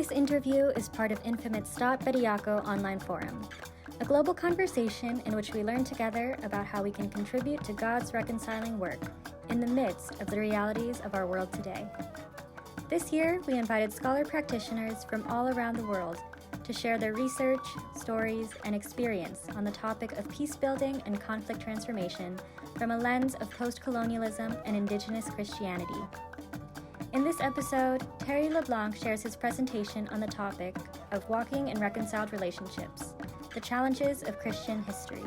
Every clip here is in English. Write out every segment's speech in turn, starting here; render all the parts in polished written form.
This interview is part of Infamit's Stott-Bediako online forum, a global conversation in which we learn together about how we can contribute to God's reconciling work in the midst of the realities of our world today. This year, we invited scholar practitioners from all around the world to share their research, stories, and experience on the topic of peace building and conflict transformation from a lens of post-colonialism and indigenous Christianity. In this episode, Terry LeBlanc shares his presentation on the topic of walking in reconciled relationships, the challenges of Christian history.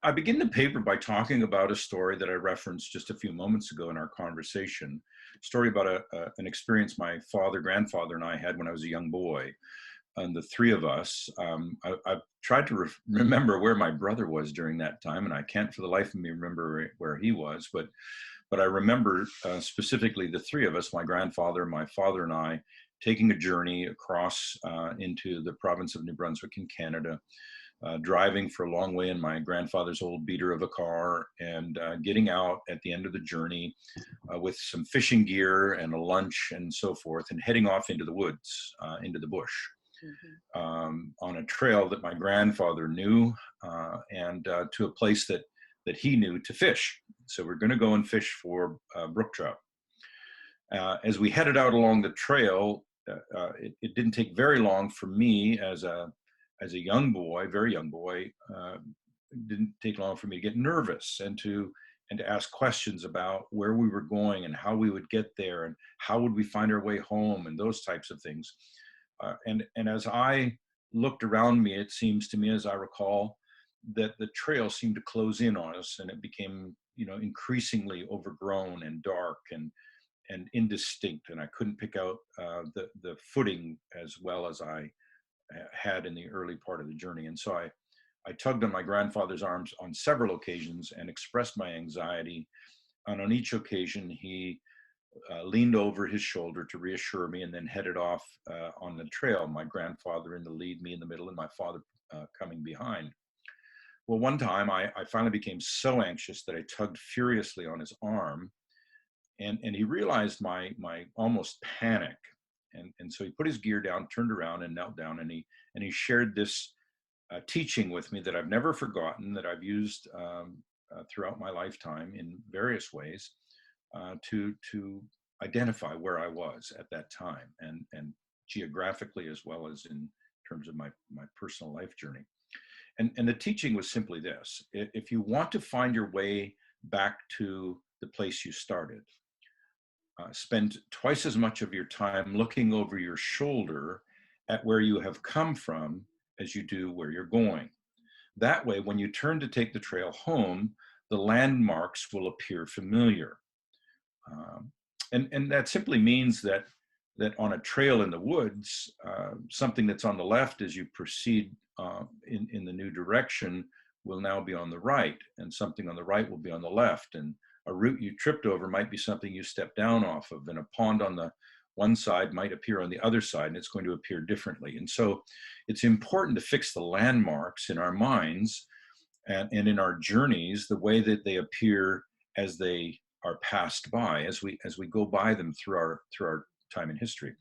I begin the paper by talking about a story that I referenced just a few moments ago in our conversation, a story about an experience my grandfather, and I had when I was a young boy. And the three of us, I've tried to remember where my brother was during that time, and I can't for the life of me remember where he was, but I remember specifically the three of us, my grandfather, my father, and I, taking a journey across into the province of New Brunswick in Canada, driving for a long way in my grandfather's old beater of a car, and getting out at the end of the journey with some fishing gear and a lunch and so forth, and heading off into the woods, into the bush. On a trail that my grandfather knew, and to a place that he knew to fish. So we're going to go and fish for brook trout. As we headed out along the trail, it didn't take very long for me as a young boy, very young boy. It didn't take long for me to get nervous and to ask questions about where we were going and how we would get there and how would we find our way home and those types of things. And as I looked around me, it seems to me, as I recall, that the trail seemed to close in on us, and it became, increasingly overgrown and dark and indistinct, and I couldn't pick out the footing as well as I had in the early part of the journey. And so I tugged on my grandfather's arms on several occasions and expressed my anxiety. And on each occasion, he leaned over his shoulder to reassure me, and then headed off on the trail, my grandfather in the lead, me in the middle, and my father coming behind. Well, one time I finally became so anxious that I tugged furiously on his arm, and he realized my almost panic. And so he put his gear down, turned around, and knelt down, and he shared this teaching with me that I've never forgotten, that I've used throughout my lifetime in various ways, to identify where I was at that time, and geographically as well as in terms of my personal life journey. And the teaching was simply this: if you want to find your way back to the place you started, spend twice as much of your time looking over your shoulder at where you have come from as you do where you're going. That way, when you turn to take the trail home, the landmarks will appear familiar. And that simply means that on a trail in the woods, something that's on the left as you proceed in the new direction will now be on the right, and something on the right will be on the left. And a route you tripped over might be something you stepped down off of, and a pond on the one side might appear on the other side, and it's going to appear differently. And so it's important to fix the landmarks in our minds and in our journeys the way that they appear as they are passed by, as we go by them through our time in history.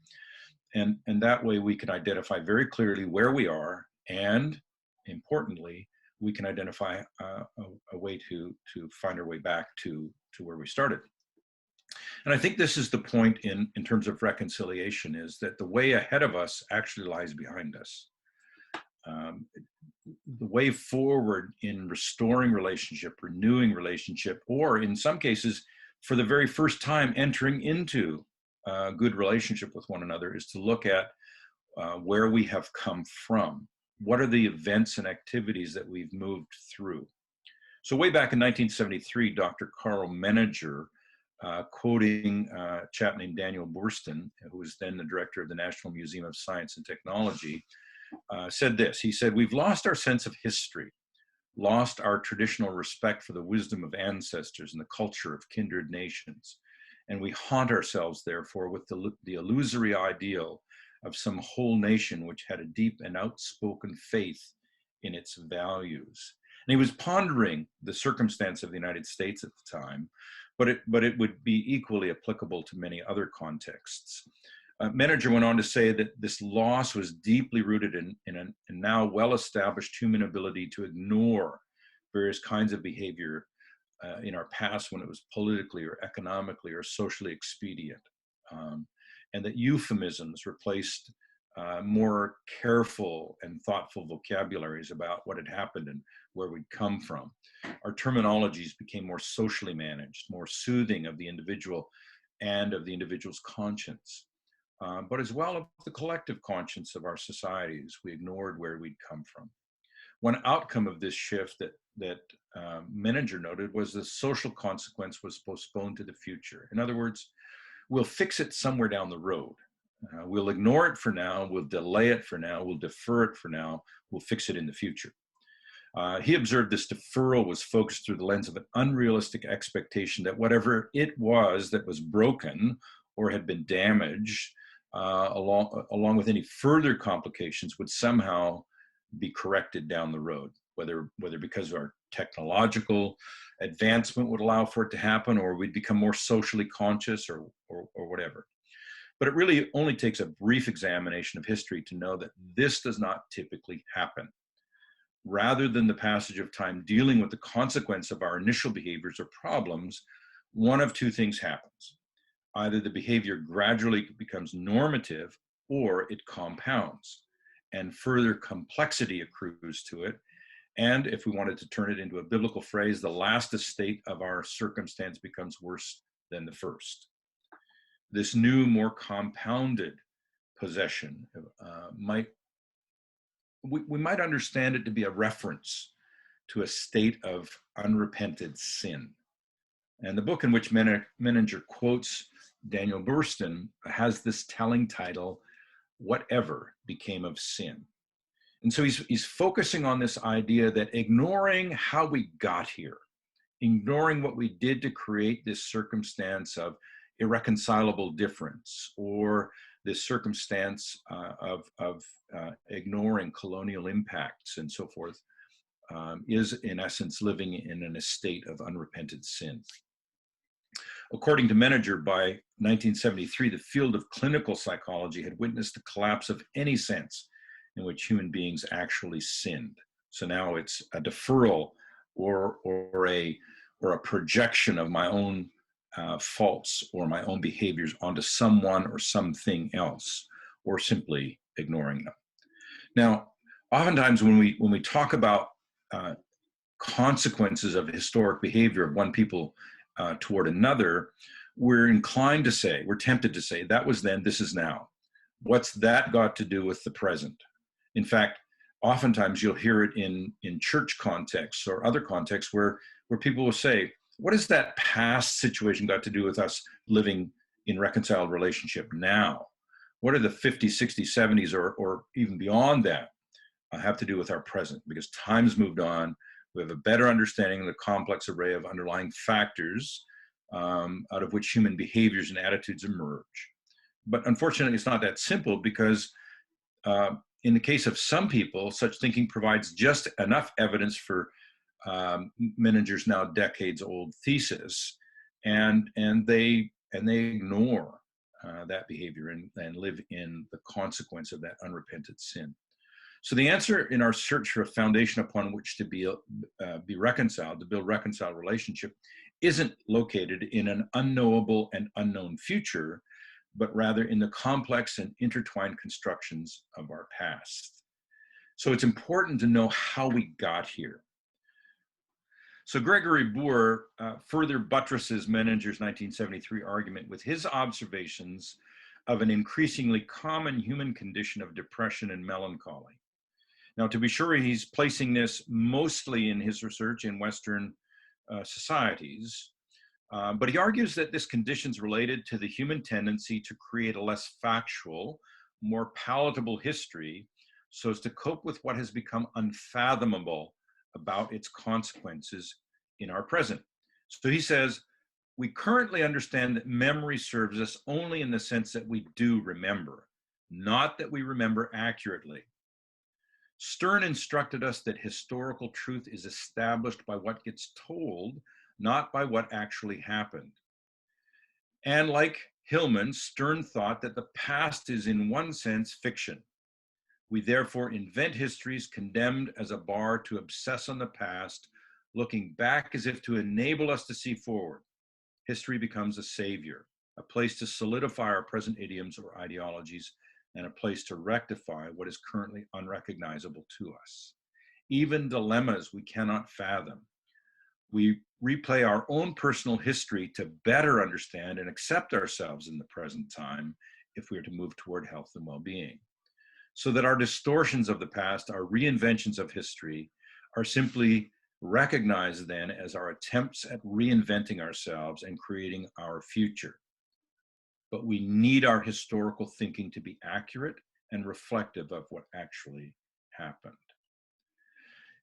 And that way we can identify very clearly where we are, and importantly, we can identify a way to find our way back to where we started. And I think this is the point in terms of reconciliation, is that the way ahead of us actually lies behind us. The way forward in restoring relationship, renewing relationship, or in some cases, for the very first time entering into a good relationship with one another, is to look at where we have come from. What are the events and activities that we've moved through? So way back in 1973, Dr. Carl Menninger, quoting a chap named Daniel Boorstin, who was then the director of the National Museum of Science and Technology, said this. He said, "We've lost our sense of history, lost our traditional respect for the wisdom of ancestors and the culture of kindred nations, and we haunt ourselves, therefore, with the illusory ideal of some whole nation which had a deep and outspoken faith in its values." And he was pondering the circumstance of the United States at the time, but it would be equally applicable to many other contexts. Menninger went on to say that this loss was deeply rooted in a now well-established human ability to ignore various kinds of behavior in our past when it was politically or economically or socially expedient, and that euphemisms replaced more careful and thoughtful vocabularies about what had happened and where we'd come from. Our terminologies became more socially managed, more soothing of the individual and of the individual's conscience, but as well of the collective conscience of our societies. We ignored where we'd come from. One outcome of this shift that Menninger noted was the social consequence was postponed to the future. In other words, we'll fix it somewhere down the road. We'll ignore it for now, we'll delay it for now, we'll defer it for now, we'll fix it in the future. He observed this deferral was focused through the lens of an unrealistic expectation that whatever it was that was broken or had been damaged, along with any further complications, would somehow be corrected down the road, whether because our technological advancement would allow for it to happen, or we'd become more socially conscious, or whatever. But it really only takes a brief examination of history to know that this does not typically happen. Rather than the passage of time dealing with the consequence of our initial behaviors or problems, one of two things happens. Either the behavior gradually becomes normative, or it compounds, and further complexity accrues to it. And if we wanted to turn it into a biblical phrase, the last estate of our circumstance becomes worse than the first. This new, more compounded possession we might understand it to be a reference to a state of unrepented sin. And the book in which Menninger quotes Daniel Burstyn has this telling title, Whatever Became of Sin. And so he's focusing on this idea that ignoring how we got here, ignoring what we did to create this circumstance of irreconcilable difference, or this circumstance of ignoring colonial impacts and so forth, is in essence living in an estate of unrepented sin. According to Menninger, by 1973, the field of clinical psychology had witnessed the collapse of any sense in which human beings actually sinned. So now it's a deferral or a projection of my own faults or my own behaviors onto someone or something else, or simply ignoring them. Now, oftentimes when we talk about consequences of historic behavior of one people toward another, we're inclined to say, we're tempted to say, that was then, this is now. What's that got to do with the present? In fact, oftentimes you'll hear it in church contexts or other contexts where people will say, what has that past situation got to do with us living in reconciled relationship now? What are the 50s, 60s, 70s, or even beyond that have to do with our present? Because time's moved on. We have a better understanding of the complex array of underlying factors out of which human behaviors and attitudes emerge. But unfortunately, it's not that simple, because in the case of some people, such thinking provides just enough evidence for Menninger's now decades-old thesis, and they ignore that behavior and live in the consequence of that unrepented sin. So the answer in our search for a foundation upon which to be reconciled, to build reconciled relationship, isn't located in an unknowable and unknown future, but rather in the complex and intertwined constructions of our past. So it's important to know how we got here. So Gregory Boer further buttresses Menninger's 1973 argument with his observations of an increasingly common human condition of depression and melancholy. Now, to be sure, he's placing this mostly in his research in Western societies, but he argues that this condition is related to the human tendency to create a less factual, more palatable history so as to cope with what has become unfathomable about its consequences in our present. So he says, we currently understand that memory serves us only in the sense that we do remember, not that we remember accurately. Stern instructed us that historical truth is established by what gets told, not by what actually happened. And like Hillman, Stern thought that the past is in one sense fiction. We therefore invent histories condemned as a bar to obsess on the past, looking back as if to enable us to see forward. History becomes a savior, a place to solidify our present idioms or ideologies, and a place to rectify what is currently unrecognizable to us. Even dilemmas we cannot fathom. We replay our own personal history to better understand and accept ourselves in the present time if we are to move toward health and well-being. So that our distortions of the past, our reinventions of history, are simply recognized then as our attempts at reinventing ourselves and creating our future. But we need our historical thinking to be accurate and reflective of what actually happened.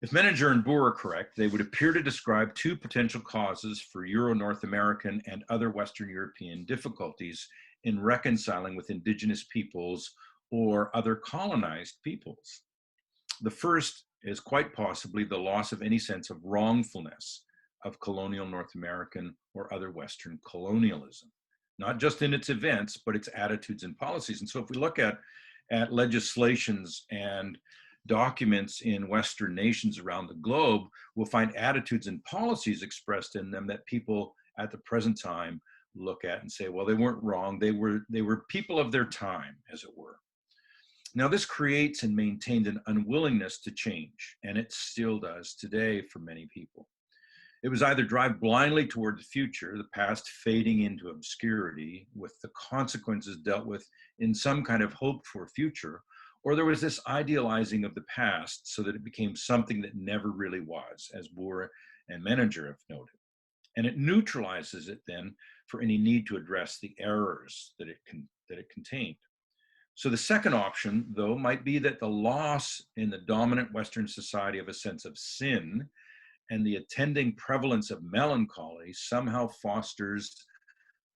If Menninger and Boer are correct, they would appear to describe two potential causes for Euro-North American and other Western European difficulties in reconciling with indigenous peoples or other colonized peoples. The first is quite possibly the loss of any sense of wrongfulness of colonial North American or other Western colonialism, not just in its events, but its attitudes and policies. And so if we look at legislations and documents in Western nations around the globe, we'll find attitudes and policies expressed in them that people at the present time look at and say, well, they weren't wrong. They were people of their time, as it were. Now, this creates and maintained an unwillingness to change, and it still does today for many people. It was either drive blindly toward the future, the past fading into obscurity with the consequences dealt with in some kind of hoped for future, or there was this idealizing of the past so that it became something that never really was, as Boer and Menninger have noted. And it neutralizes it then for any need to address the errors that it contained. So the second option, though, might be that the loss in the dominant Western society of a sense of sin and the attending prevalence of melancholy somehow fosters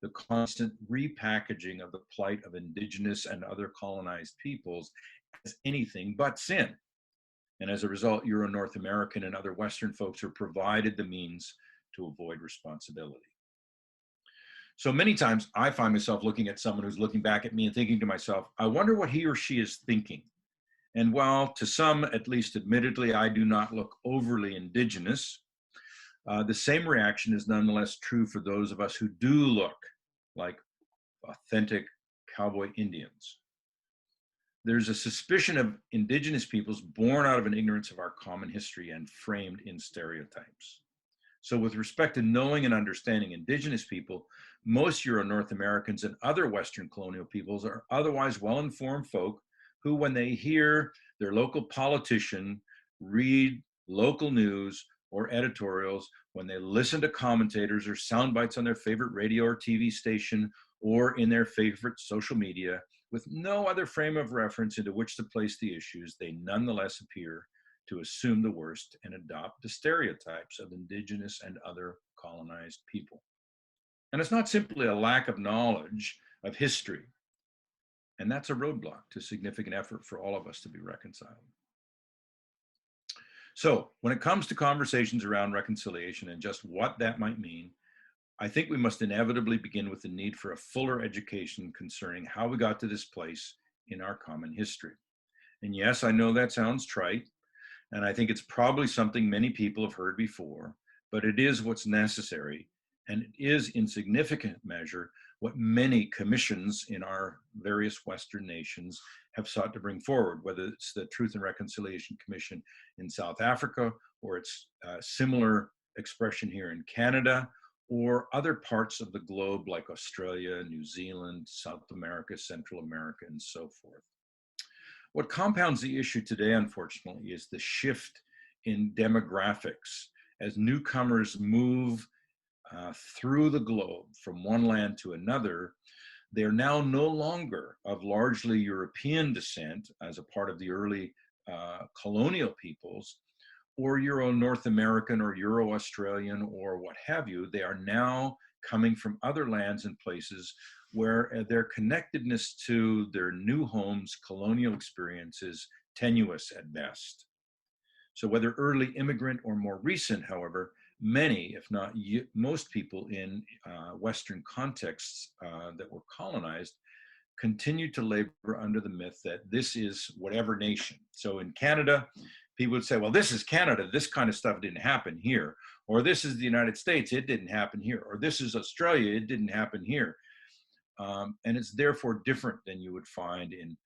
the constant repackaging of the plight of indigenous and other colonized peoples as anything but sin. And as a result, Euro-North American and other Western folks are provided the means to avoid responsibility. So many times I find myself looking at someone who's looking back at me and thinking to myself, I wonder what he or she is thinking. And while to some, at least admittedly, I do not look overly indigenous, the same reaction is nonetheless true for those of us who do look like authentic cowboy Indians. There's a suspicion of indigenous peoples born out of an ignorance of our common history and framed in stereotypes. So with respect to knowing and understanding indigenous people, most Euro-North Americans and other Western colonial peoples are otherwise well-informed folk who, when they hear their local politician read local news or editorials, when they listen to commentators or sound bites on their favorite radio or TV station or in their favorite social media, with no other frame of reference into which to place the issues, they nonetheless appear to assume the worst and adopt the stereotypes of indigenous and other colonized people. And it's not simply a lack of knowledge of history. And that's a roadblock to significant effort for all of us to be reconciled. So when it comes to conversations around reconciliation and just what that might mean, I think we must inevitably begin with the need for a fuller education concerning how we got to this place in our common history. And yes, I know that sounds trite, and I think it's probably something many people have heard before, but it is what's necessary, and it is in significant measure what many commissions in our various Western nations have sought to bring forward, whether it's the Truth and Reconciliation Commission in South Africa, or its similar expression here in Canada, or other parts of the globe like Australia, New Zealand, South America, Central America, and so forth. What compounds the issue today, unfortunately, is the shift in demographics as newcomers move through the globe from one land to another. They're now no longer of largely European descent as a part of the early colonial peoples, or Euro-North American or Euro-Australian or what have you. They are now coming from other lands and places where their connectedness to their new homes, colonial experience is tenuous at best. So whether early immigrant or more recent, however, many, if not most people in Western contexts that were colonized continue to labor under the myth that this is whatever nation. So in Canada, people would say, well, this is Canada. This kind of stuff didn't happen here. Or this is the United States. It didn't happen here. Or this is Australia. It didn't happen here. And it's therefore different than you would find in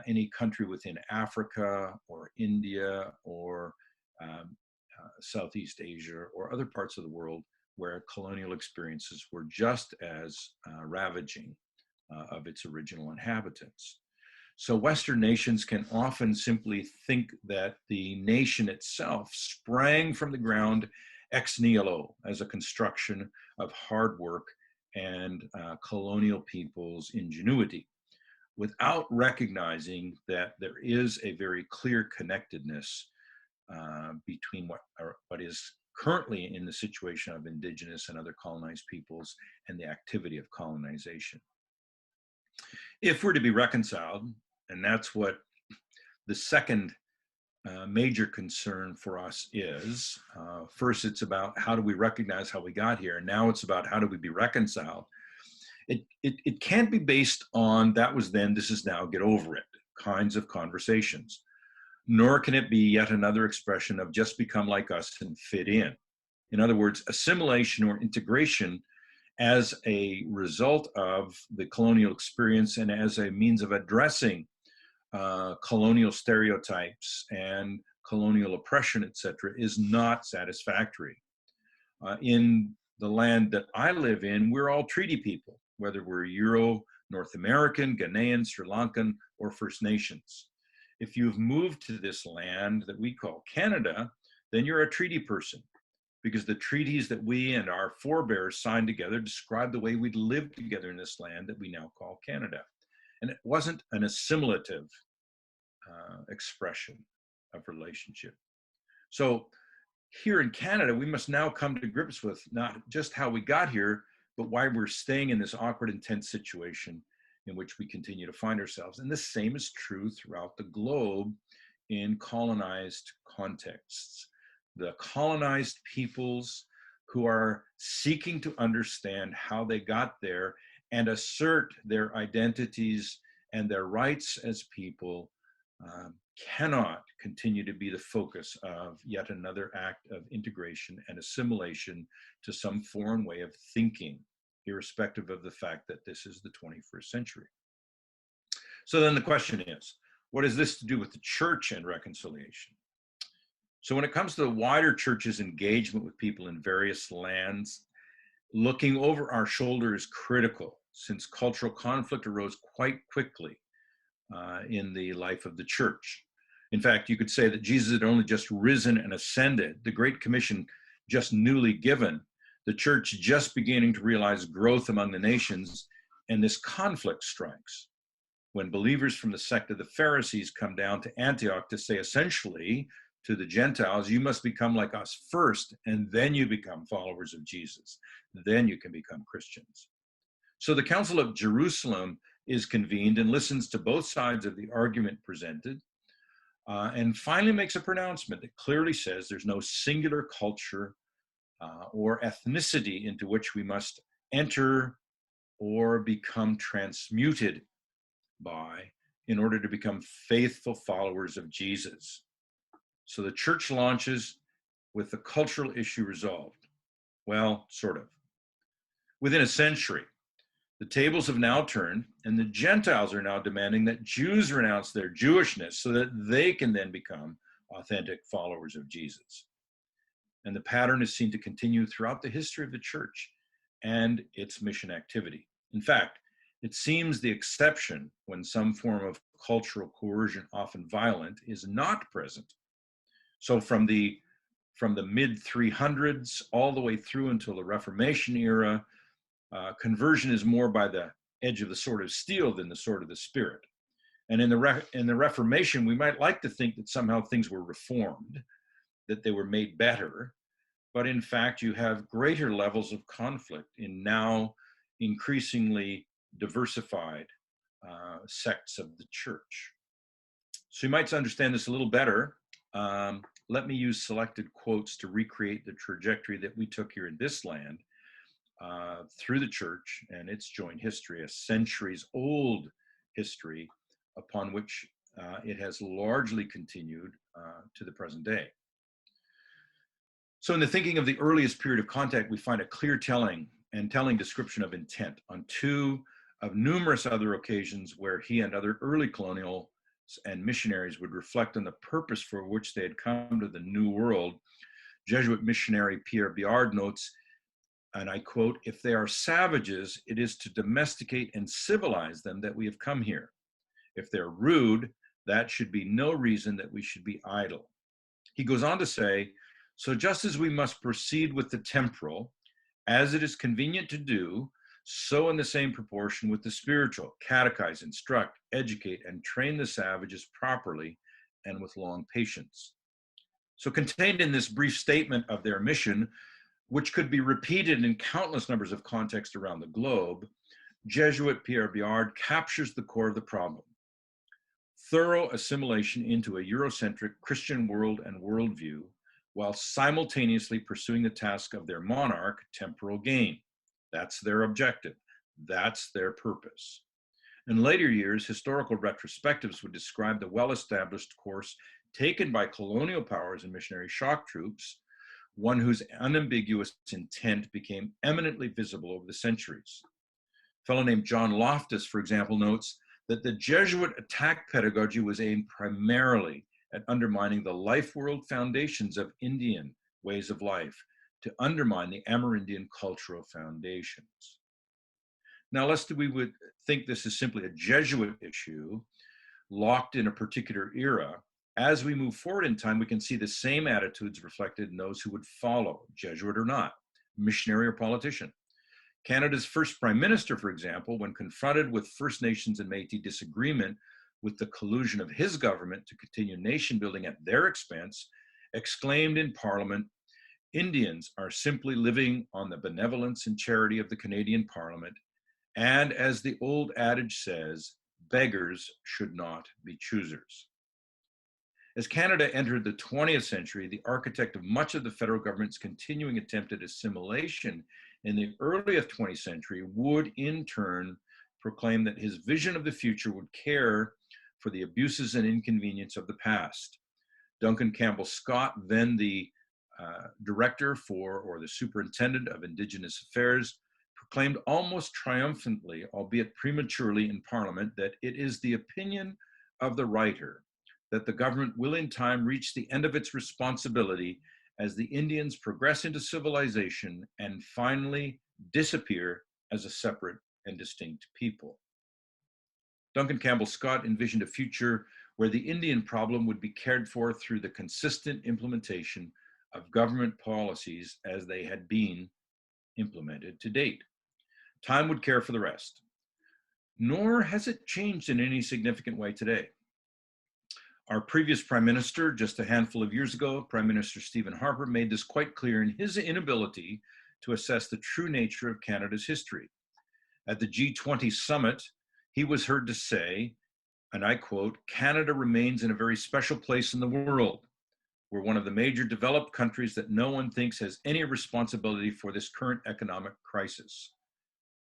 any country within Africa or India or Southeast Asia or other parts of the world where colonial experiences were just as ravaging of its original inhabitants. So Western nations can often simply think that the nation itself sprang from the ground ex nihilo as a construction of hard work and colonial people's ingenuity, without recognizing that there is a very clear connectedness between what is currently in the situation of indigenous and other colonized peoples and the activity of colonization. If we're to be reconciled, and that's what the second major concern for us is, first it's about how do we recognize how we got here, and now it's about how do we be reconciled. It can't be based on that was then, this is now, get over it kinds of conversations, nor can it be yet another expression of just become like us and fit in. In other words, assimilation or integration as a result of the colonial experience and as a means of addressing colonial stereotypes and colonial oppression, etc., is not satisfactory. In the land that I live in, we're all treaty people, whether we're Euro, North American, Ghanaian, Sri Lankan, or First Nations. If you've moved to this land that we call Canada, then you're a treaty person, because the treaties that we and our forebears signed together describe the way we'd live together in this land that we now call Canada. And it wasn't an assimilative expression of relationship. So here in Canada, we must now come to grips with not just how we got here, but why we're staying in this awkward, intense situation in which we continue to find ourselves. And the same is true throughout the globe in colonized contexts. The colonized peoples who are seeking to understand how they got there and assert their identities and their rights as people cannot continue to be the focus of yet another act of integration and assimilation to some foreign way of thinking, irrespective of the fact that this is the 21st century. So then the question is, what has this to do with the church and reconciliation? So when it comes to the wider church's engagement with people in various lands, looking over our shoulder is critical, since cultural conflict arose quite quickly in the life of the church. In fact, you could say that Jesus had only just risen and ascended, the Great Commission just newly given, the church just beginning to realize growth among the nations, and this conflict strikes when believers from the sect of the Pharisees come down to Antioch to say essentially to the Gentiles, you must become like us first, and then you become followers of Jesus. Then you can become Christians. So the Council of Jerusalem is convened and listens to both sides of the argument presented, and finally makes a pronouncement that clearly says there's no singular culture or ethnicity into which we must enter or become transmuted by in order to become faithful followers of Jesus. So the church launches with the cultural issue resolved. Well, sort of. Within a century, the tables have now turned, and the Gentiles are now demanding that Jews renounce their Jewishness so that they can then become authentic followers of Jesus. And the pattern is seen to continue throughout the history of the church and its mission activity. In fact, it seems the exception when some form of cultural coercion, often violent, is not present. So from the mid 300s all the way through until the Reformation era, conversion is more by the edge of the sword of steel than the sword of the Spirit. And in the Reformation, we might like to think that somehow things were reformed, that they were made better, but in fact, you have greater levels of conflict in now increasingly diversified sects of the church. So you might understand this a little better. let me use selected quotes to recreate the trajectory that we took here in this land through the church and its joint history, a centuries old history upon which it has largely continued to the present day. So in the thinking of the earliest period of contact, we find a clear telling description of intent on two of numerous other occasions where he and other early colonials and missionaries would reflect on the purpose for which they had come to the New World. Jesuit missionary Pierre Biard notes, and I quote, "If they are savages, it is to domesticate and civilize them that we have come here. If they're rude, that should be no reason that we should be idle." He goes on to say, "So just as we must proceed with the temporal, as it is convenient to do, so in the same proportion with the spiritual, catechize, instruct, educate, and train the savages properly and with long patience." So contained in this brief statement of their mission, which could be repeated in countless numbers of contexts around the globe, Jesuit Pierre Biard captures the core of the problem: thorough assimilation into a Eurocentric Christian world and worldview, while simultaneously pursuing the task of their monarch, temporal gain. That's their objective. That's their purpose. In later years, historical retrospectives would describe the well-established course taken by colonial powers and missionary shock troops, one whose unambiguous intent became eminently visible over the centuries. A fellow named John Loftus, for example, notes that the Jesuit attack pedagogy was aimed primarily at undermining the life world foundations of Indian ways of life, to undermine the Amerindian cultural foundations. Now, lest we would think this is simply a Jesuit issue locked in a particular era, as we move forward in time, we can see the same attitudes reflected in those who would follow, Jesuit or not, missionary or politician. Canada's first Prime Minister, for example, when confronted with First Nations and Métis disagreement with the collusion of his government to continue nation building at their expense, exclaimed in Parliament, "Indians are simply living on the benevolence and charity of the Canadian Parliament, and as the old adage says, beggars should not be choosers." As Canada entered the 20th century, the architect of much of the federal government's continuing attempt at assimilation in the earliest 20th century would in turn proclaim that his vision of the future would care for the abuses and inconvenience of the past. Duncan Campbell Scott, then the director for, or the superintendent of Indigenous Affairs, proclaimed almost triumphantly, albeit prematurely in Parliament, that it is the opinion of the writer that the government will in time reach the end of its responsibility as the Indians progress into civilization and finally disappear as a separate and distinct people. Duncan Campbell Scott envisioned a future where the Indian problem would be cared for through the consistent implementation of government policies as they had been implemented to date. Time would care for the rest. Nor has it changed in any significant way today. Our previous Prime Minister, just a handful of years ago, Prime Minister Stephen Harper, made this quite clear in his inability to assess the true nature of Canada's history. At the G20 summit, he was heard to say, and I quote, "Canada remains in a very special place in the world. We're one of the major developed countries that no one thinks has any responsibility for this current economic crisis."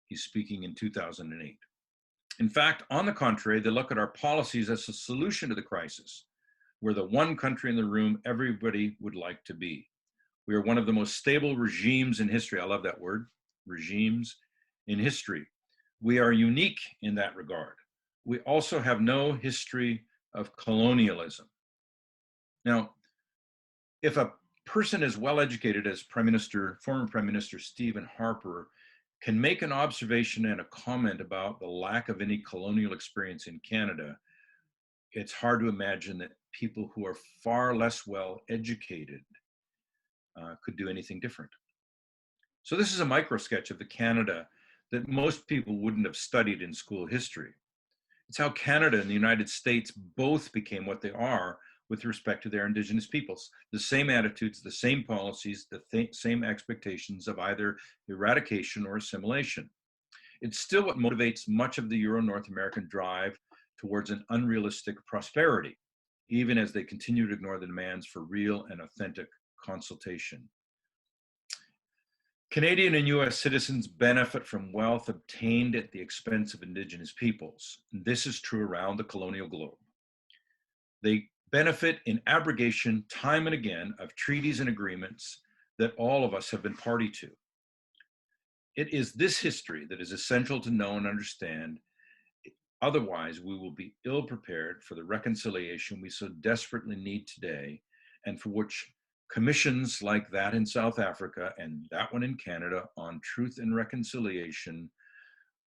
He's speaking in 2008. In fact, on the contrary, they look at our policies as a solution to the crisis. We're the one country in the room everybody would like to be. We are one of the most stable regimes in history. I love that word, regimes in history. We are unique in that regard. We also have no history of colonialism. Now, if a person as well educated as former Prime Minister Stephen Harper can make an observation and a comment about the lack of any colonial experience in Canada, it's hard to imagine that people who are far less well educated could do anything different. So this is a micro sketch of the Canada that most people wouldn't have studied in school history. It's how Canada and the United States both became what they are with respect to their Indigenous peoples. The same attitudes, the same policies, the same expectations of either eradication or assimilation. It's still what motivates much of the Euro-North American drive towards an unrealistic prosperity. even as they continue to ignore the demands for real and authentic consultation. Canadian and US citizens benefit from wealth obtained at the expense of Indigenous peoples. This is true around the colonial globe. They benefit in abrogation time and again of treaties and agreements that all of us have been party to. It is this history that is essential to know and understand. Otherwise, we will be ill prepared for the reconciliation we so desperately need today, and for which commissions like that in South Africa and that one in Canada on truth and reconciliation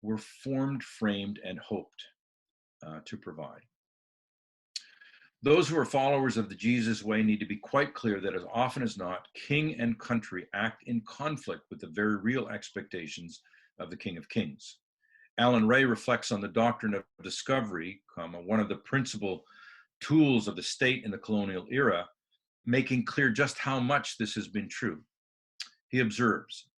were formed, framed, and hoped to provide. Those who are followers of the Jesus way need to be quite clear that as often as not, king and country act in conflict with the very real expectations of the King of Kings. Alan Ray reflects on the doctrine of discovery, one of the principal tools of the state in the colonial era, making clear just how much this has been true. He observes,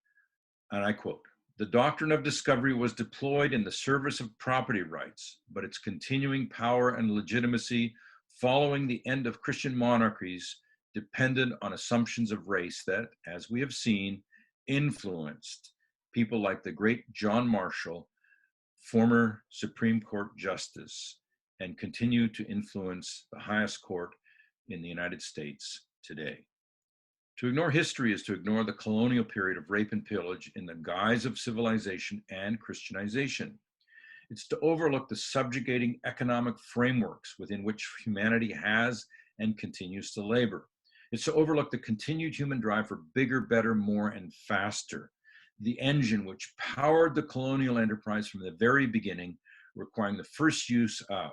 and I quote, "The doctrine of discovery was deployed in the service of property rights, but its continuing power and legitimacy following the end of Christian monarchies depended on assumptions of race that, as we have seen, influenced people like the great John Marshall, former Supreme Court Justice, and continue to influence the highest court in the United States today. To ignore history is to ignore the colonial period of rape and pillage in the guise of civilization and Christianization. It's to overlook the subjugating economic frameworks within which humanity has and continues to labor. It's to overlook the continued human drive for bigger, better, more, and faster, the engine which powered the colonial enterprise from the very beginning, requiring the first use of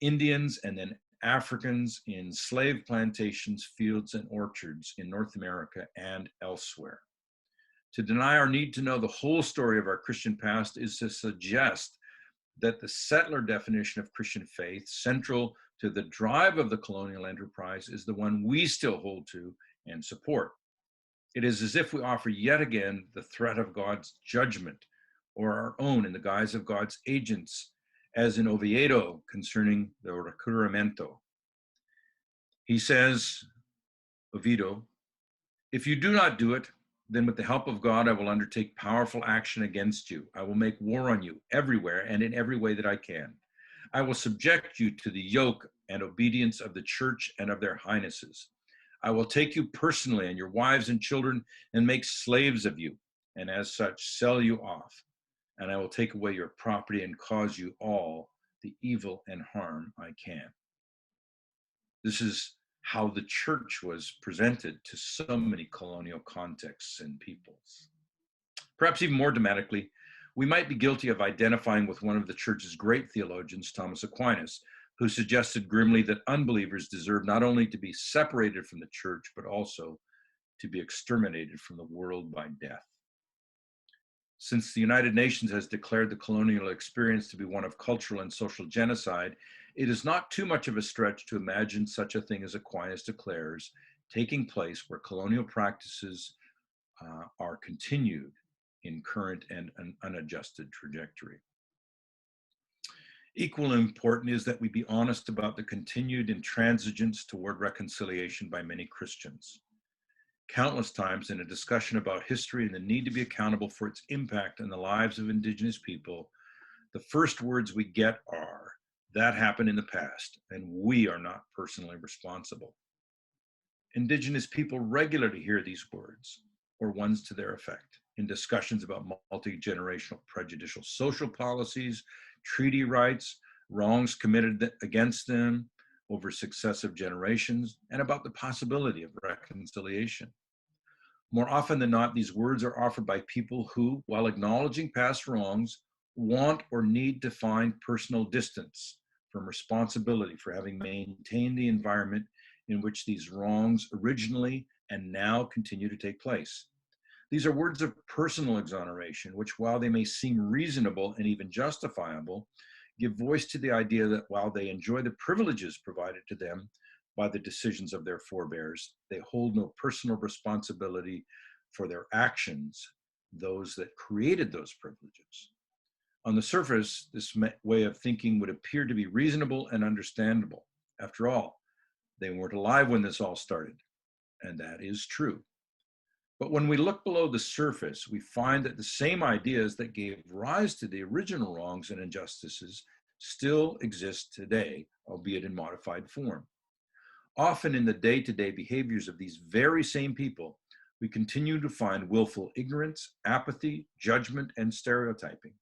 Indians and then Africans in slave plantations, fields, and orchards in North America and elsewhere. To deny our need to know the whole story of our Christian past is to suggest that the settler definition of Christian faith, central to the drive of the colonial enterprise, is the one we still hold to and support. It is as if we offer yet again the threat of God's judgment or our own in the guise of God's agents, as in Oviedo concerning the recuramento. He says, Oviedo, "If you do not do it, then with the help of God, I will undertake powerful action against you. I will make war on you everywhere and in every way that I can. I will subject you to the yoke and obedience of the church and of their highnesses. I will take you personally and your wives and children and make slaves of you, and as such sell you off. And I will take away your property and cause you all the evil and harm I can." This is how the church was presented to so many colonial contexts and peoples. Perhaps even more dramatically, we might be guilty of identifying with one of the church's great theologians, Thomas Aquinas, who suggested grimly that unbelievers deserve not only to be separated from the church, but also to be exterminated from the world by death. Since the United Nations has declared the colonial experience to be one of cultural and social genocide, it is not too much of a stretch to imagine such a thing as Aquinas declares taking place where colonial practices are continued in current and an unadjusted trajectory. Equally important is that we be honest about the continued intransigence toward reconciliation by many Christians. Countless times in a discussion about history and the need to be accountable for its impact on the lives of Indigenous people, the first words we get are, "That happened in the past, and we are not personally responsible." Indigenous people regularly hear these words, or ones to their effect, in discussions about multi-generational prejudicial social policies, treaty rights, wrongs committed against them over successive generations, and about the possibility of reconciliation. More often than not, these words are offered by people who, while acknowledging past wrongs, want or need to find personal distance from responsibility for having maintained the environment in which these wrongs originally and now continue to take place. These are words of personal exoneration, which, while they may seem reasonable and even justifiable, give voice to the idea that while they enjoy the privileges provided to them by the decisions of their forebears, they hold no personal responsibility for their actions, those that created those privileges. On the surface, this way of thinking would appear to be reasonable and understandable. After all, they weren't alive when this all started, and that is true. But when we look below the surface, we find that the same ideas that gave rise to the original wrongs and injustices still exist today, albeit in modified form. Often in the day-to-day behaviors of these very same people, we continue to find willful ignorance, apathy, judgment, and stereotyping.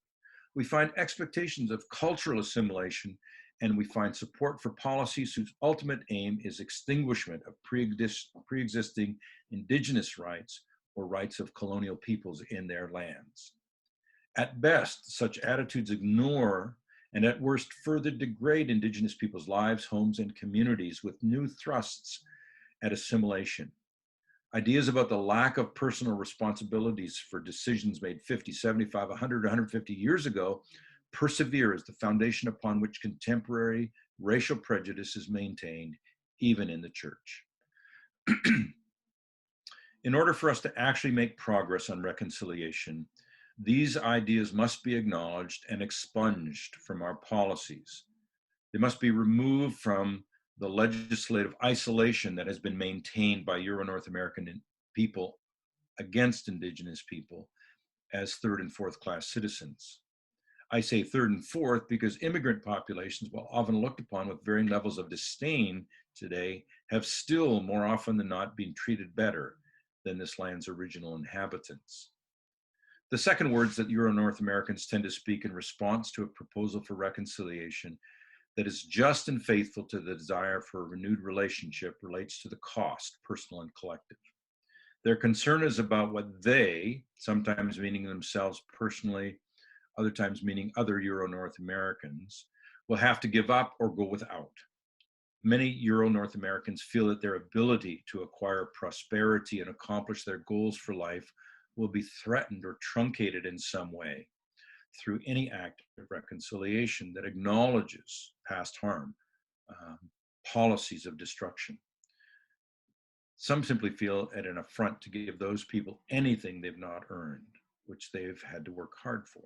We find expectations of cultural assimilation, and we find support for policies whose ultimate aim is extinguishment of pre-existing indigenous rights or rights of colonial peoples in their lands. At best, such attitudes ignore and at worst further degrade indigenous peoples' lives, homes, and communities with new thrusts at assimilation. Ideas about the lack of personal responsibilities for decisions made 50, 75, 100, 150 years ago persevere as the foundation upon which contemporary racial prejudice is maintained, even in the church. In order for us to actually make progress on reconciliation, these ideas must be acknowledged and expunged from our policies. They must be removed from the legislative isolation that has been maintained by Euro-North American people against Indigenous people as third and fourth class citizens. I say third and fourth because immigrant populations, while often looked upon with varying levels of disdain today, have still more often than not been treated better than this land's original inhabitants. The second words that Euro-North Americans tend to speak in response to a proposal for reconciliation that is just and faithful to the desire for a renewed relationship relates to the cost, personal and collective. Their concern is about what they, sometimes meaning themselves personally, other times meaning other Euro-North Americans, will have to give up or go without. Many Euro-North Americans feel that their ability to acquire prosperity and accomplish their goals for life will be threatened or truncated in some way through any act of reconciliation that acknowledges past harm, policies of destruction. Some simply feel it an affront to give those people anything they've not earned, which they've had to work hard for.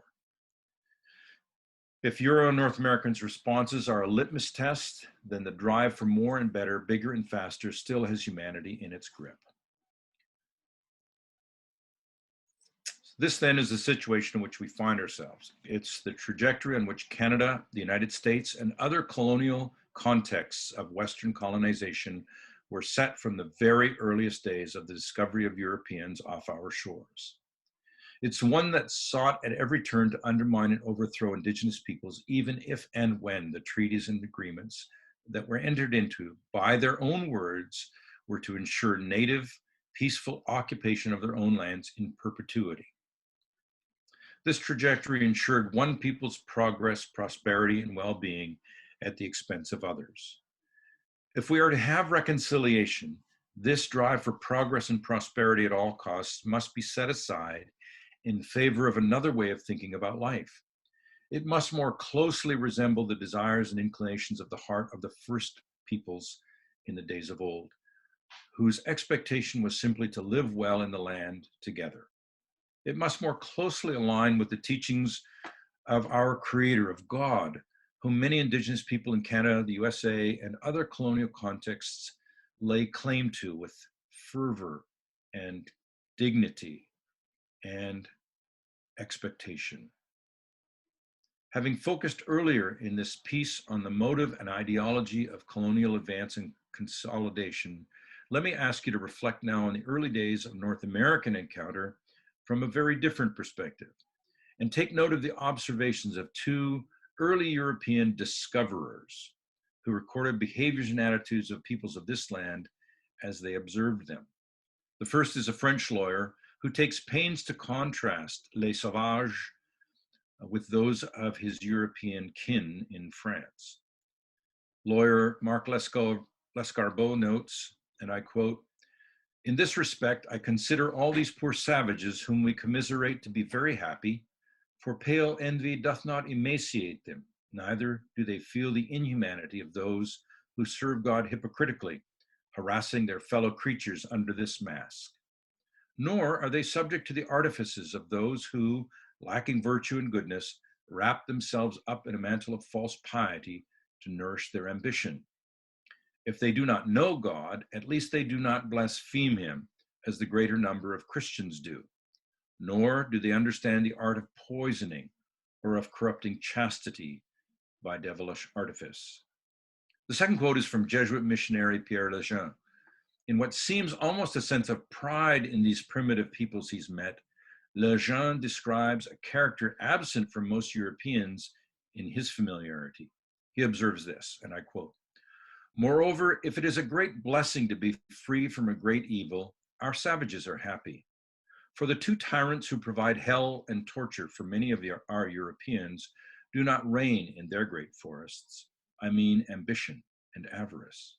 If Euro-North Americans' responses are a litmus test, then the drive for more and better, bigger and faster still has humanity in its grip. This then is the situation in which we find ourselves. It's the trajectory on which Canada, the United States, and other colonial contexts of Western colonization were set from the very earliest days of the discovery of Europeans off our shores. It's one that sought at every turn to undermine and overthrow Indigenous peoples, even if and when the treaties and agreements that were entered into, by their own words, were to ensure native, peaceful occupation of their own lands in perpetuity. This trajectory ensured one people's progress, prosperity, and well-being at the expense of others. If we are to have reconciliation, this drive for progress and prosperity at all costs must be set aside in favor of another way of thinking about life. It must more closely resemble the desires and inclinations of the heart of the first peoples in the days of old, whose expectation was simply to live well in the land together. It must more closely align with the teachings of our Creator, of God, whom many Indigenous people in Canada, the USA, and other colonial contexts lay claim to with fervor and dignity and expectation. Having focused earlier in this piece on the motive and ideology of colonial advance and consolidation, let me ask you to reflect now on the early days of North American encounter from a very different perspective, and take note of the observations of two early European discoverers who recorded behaviors and attitudes of peoples of this land as they observed them. The first is a French lawyer who takes pains to contrast les sauvages with those of his European kin in France. Lawyer Marc Lescarbot notes, and I quote, "In this respect, I consider all these poor savages whom we commiserate to be very happy, for pale envy doth not emaciate them, neither do they feel the inhumanity of those who serve God hypocritically, harassing their fellow creatures under this mask. Nor are they subject to the artifices of those who, lacking virtue and goodness, wrap themselves up in a mantle of false piety to nourish their ambition. If they do not know God, at least they do not blaspheme him, as the greater number of Christians do. Nor do they understand the art of poisoning or of corrupting chastity by devilish artifice. The second quote is from Jesuit missionary Pierre Lejeune. In what seems almost a sense of pride in these primitive peoples he's met, Lejeune describes a character absent from most Europeans in his familiarity. He observes this, and I quote, "Moreover, if it is a great blessing to be free from a great evil, our savages are happy. For the two tyrants who provide hell and torture for many of our Europeans do not reign in their great forests. I mean ambition and avarice.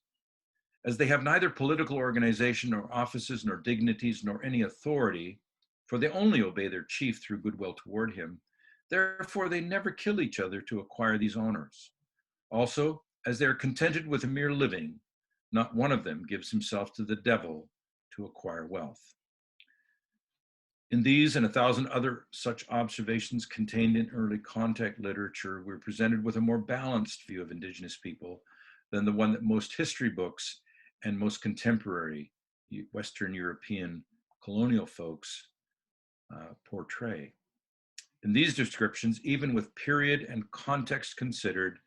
As they have neither political organization nor offices nor dignities nor any authority, for they only obey their chief through goodwill toward him, therefore they never kill each other to acquire these honors. Also, as they are contented with a mere living, not one of them gives himself to the devil to acquire wealth." In these and 1,000 other such observations contained in early contact literature, we're presented with a more balanced view of Indigenous people than the one that most history books and most contemporary Western European colonial folks portray. In these descriptions, even with period and context considered,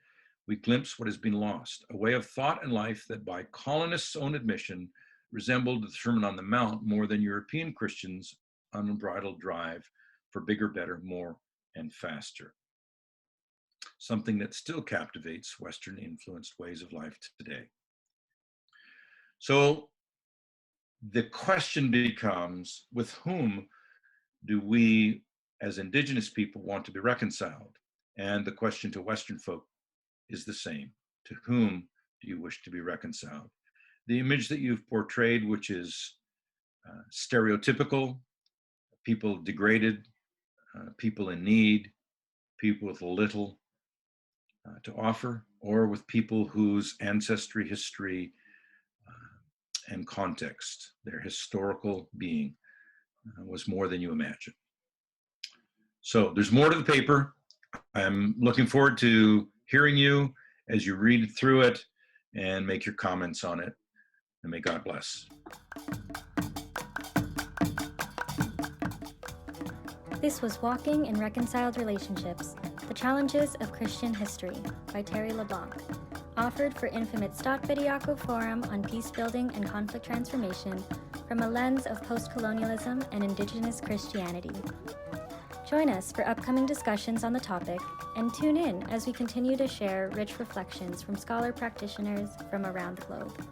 we glimpse what has been lost, a way of thought and life that by colonists' own admission resembled the Sermon on the Mount more than European Christians' unbridled drive for bigger, better, more, and faster. Something that still captivates Western influenced ways of life today. So the question becomes, with whom do we as Indigenous people want to be reconciled? And the question to Western folk is the same. To whom do you wish to be reconciled? The image that you've portrayed, which is stereotypical, people degraded, people in need, people with little to offer, or with people whose ancestry, history, and context, their historical being was more than you imagine. So there's more to the paper. I'm looking forward to hearing you as you read through it and make your comments on it. And may God bless. This was Walking in Reconciled Relationships, The Challenges of Christian History by Terry LeBlanc, offered for Infamous Stott-Bediako Forum on Peace Building and Conflict Transformation from a lens of post-colonialism and Indigenous Christianity. Join us for upcoming discussions on the topic, and tune in as we continue to share rich reflections from scholar practitioners from around the globe.